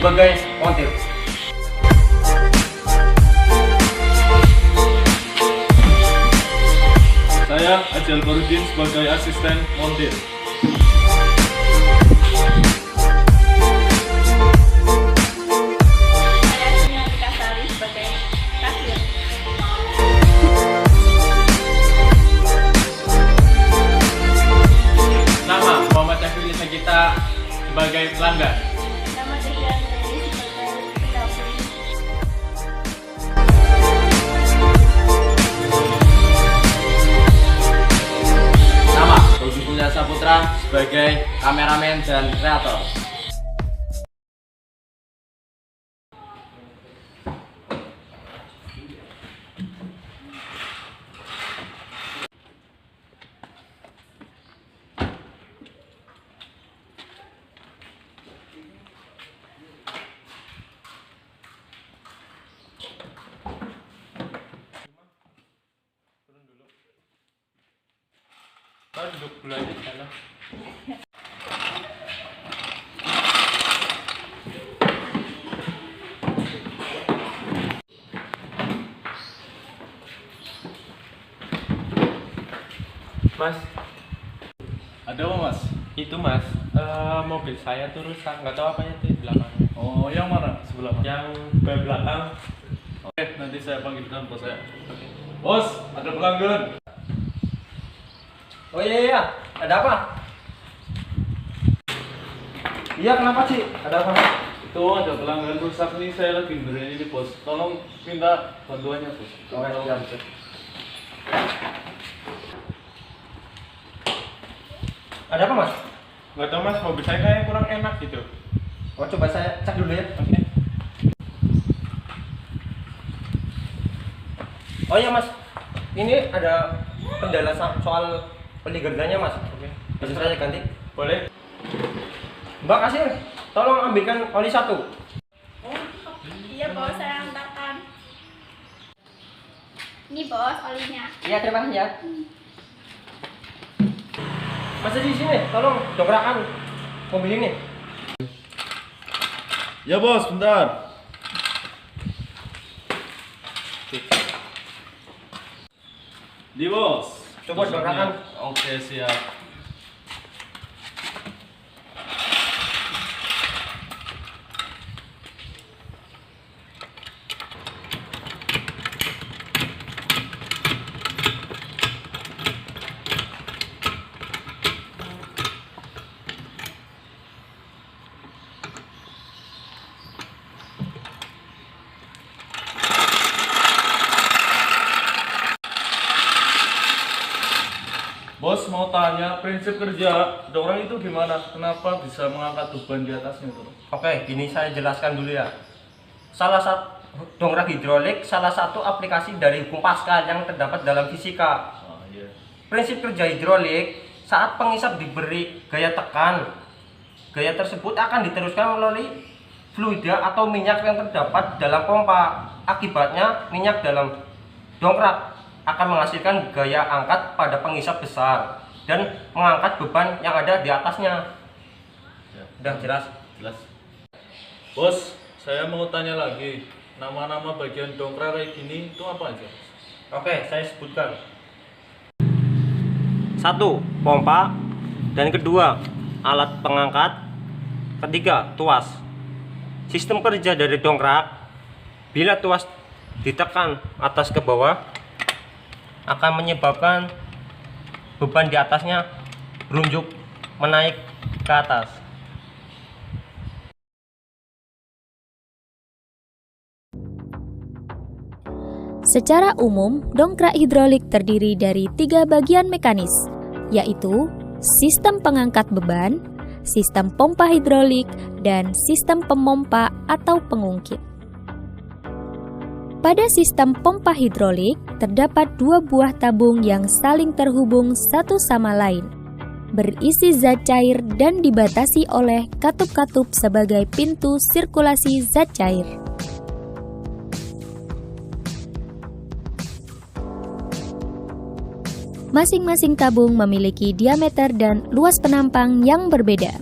sebagai montir. Saya Ajal Barudin sebagai asisten montir. Saya Tika Sari sebagai kasir. Nama Muhammad Syafri Sagita sebagai pelanggan. Nama Dehian Leli sebagai pendapur. Nama Rudi Punya Saputra sebagai kameramen dan kreator. Kita duduk dulu aja di sana. Mas, Ada apa mas? itu mas, mobil saya tuh rusak, nggak tahu apanya tuh di belakang. Oh yang mana? Sebelah mana? Yang ban belakang. Oke, nanti saya panggilkan bos saya. Bos, ada pelanggan. Oh iya, ada apa? Iya, kenapa sih? Ada apa? Itu ada pelanggan rusak nih, saya lagi benerin ini bos. Tolong minta bantuannya bos. Siap. Ada apa, Mas? Nggak tahu mas, mobil saya kayak kurang enak gitu. Oh, coba saya cek dulu ya. Oke. Oh iya, Mas. Ini ada kendala soal oli gerdanya, Mas. Oke. Bisa saya ganti? Boleh? Mbak kasir, tolong ambilkan oli 1. Iya bos, saya antarkan. Ini bos olinya. Iya, terima kasih ya. Masih di sini, tolong dobrakan mobil ini. Ya bos, bentar. Di bos. Coba dobrakan. Oke, siap. Bos mau tanya prinsip kerja dorong itu gimana? Kenapa bisa mengangkat beban di atasnya tuh? Oke, ini saya jelaskan dulu ya. Salah satu dongkrak hidrolik salah satu aplikasi dari hukum Pascal yang terdapat dalam fisika. Oh iya. Prinsip kerja hidrolik, saat pengisap diberi gaya tekan, gaya tersebut akan diteruskan melalui fluida atau minyak yang terdapat dalam pompa. Akibatnya, minyak dalam dongkrak akan menghasilkan gaya angkat pada pengisap besar dan mengangkat beban yang ada di atasnya. Ya. Udah jelas? Jelas. Bos, saya mau tanya lagi. Nama-nama bagian dongkrak kayak gini itu apa aja? Oke, saya sebutkan. 1. Pompa. Dan kedua, alat pengangkat. Ketiga, tuas. Sistem kerja dari dongkrak, bila tuas ditekan atas ke bawah, akan menyebabkan beban di atasnya berunjuk menaik ke atas. Secara umum, dongkrak hidrolik terdiri dari 3 bagian mekanis, yaitu sistem pengangkat beban, sistem pompa hidrolik, dan sistem pemompa atau pengungkit. Pada sistem pompa hidrolik, terdapat 2 buah tabung yang saling terhubung satu sama lain, berisi zat cair dan dibatasi oleh katup-katup sebagai pintu sirkulasi zat cair. Masing-masing tabung memiliki diameter dan luas penampang yang berbeda.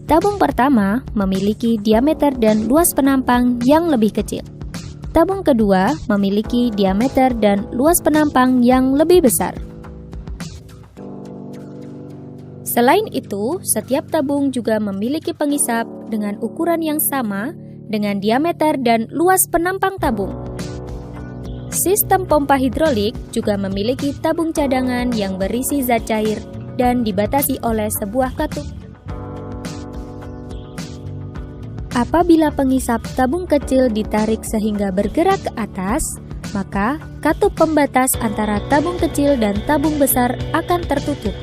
tabung pertama memiliki diameter dan luas penampang yang lebih kecil. Tabung kedua memiliki diameter dan luas penampang yang lebih besar. Selain itu, setiap tabung juga memiliki pengisap dengan ukuran yang sama dengan diameter dan luas penampang tabung. Sistem pompa hidrolik juga memiliki tabung cadangan yang berisi zat cair dan dibatasi oleh sebuah katup. Apabila pengisap tabung kecil ditarik sehingga bergerak ke atas, maka katup pembatas antara tabung kecil dan tabung besar akan tertutup.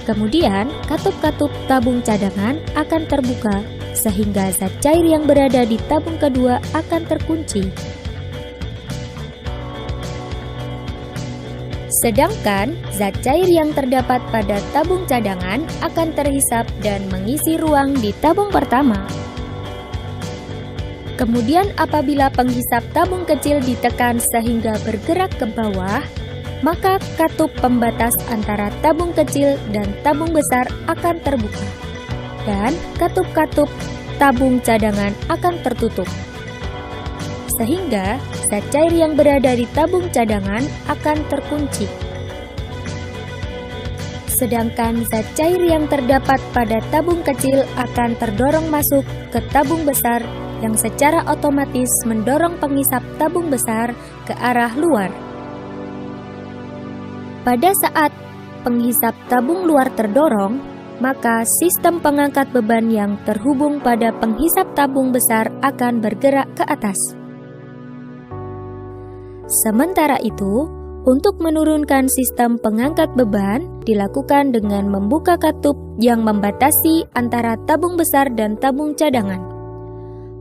Kemudian, katup-katup tabung cadangan akan terbuka sehingga zat cair yang berada di tabung kedua akan terkunci. Sedangkan zat cair yang terdapat pada tabung cadangan akan terhisap dan mengisi ruang di tabung pertama. Kemudian apabila penghisap tabung kecil ditekan sehingga bergerak ke bawah, maka katup pembatas antara tabung kecil dan tabung besar akan terbuka, dan katup-katup tabung cadangan akan tertutup. Sehingga zat cair yang berada di tabung cadangan akan terkunci. Sedangkan zat cair yang terdapat pada tabung kecil akan terdorong masuk ke tabung besar yang secara otomatis mendorong pengisap tabung besar ke arah luar. Pada saat penghisap tabung luar terdorong, maka sistem pengangkat beban yang terhubung pada penghisap tabung besar akan bergerak ke atas. Sementara itu, untuk menurunkan sistem pengangkat beban dilakukan dengan membuka katup yang membatasi antara tabung besar dan tabung cadangan.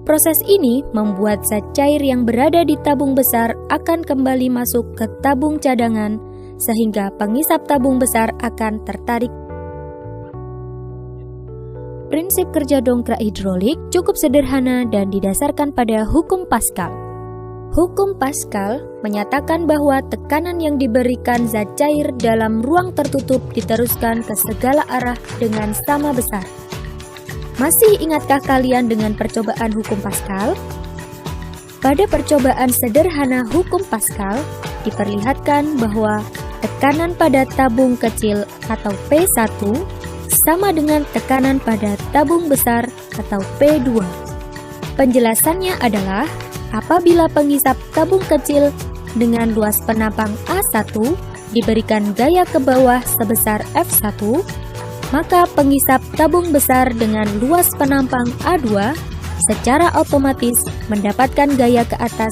Proses ini membuat zat cair yang berada di tabung besar akan kembali masuk ke tabung cadangan, sehingga pengisap tabung besar akan tertarik. Prinsip kerja dongkrak hidrolik cukup sederhana dan didasarkan pada hukum Pascal. Hukum Pascal menyatakan bahwa tekanan yang diberikan zat cair dalam ruang tertutup diteruskan ke segala arah dengan sama besar. Masih ingatkah kalian dengan percobaan hukum Pascal? Pada percobaan sederhana hukum Pascal, diperlihatkan bahwa tekanan pada tabung kecil atau P1 sama dengan tekanan pada tabung besar atau P2. Penjelasannya adalah apabila penghisap tabung kecil dengan luas penampang A1 diberikan gaya ke bawah sebesar F1, maka penghisap tabung besar dengan luas penampang A2 secara otomatis mendapatkan gaya ke atas.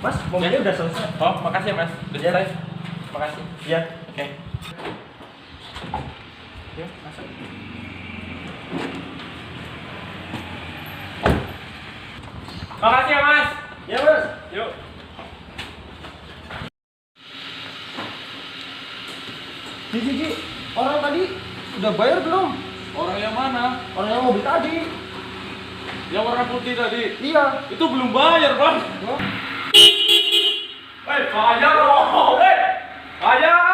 Mas, mobilnya udah selesai. Oh, makasih ya, Mas. Udah Ya. selesai. Makasih. Iya. Oke. Yuk, masuk. Makasih ya, Mas. Ya, Mas. Yuk. Ji, orang tadi udah bayar belum? Orang yang mana? Orang yang mobil tadi. Yang warna putih tadi? Iya. Itu belum bayar, Bang. Wah. Bayar dong. Bayar.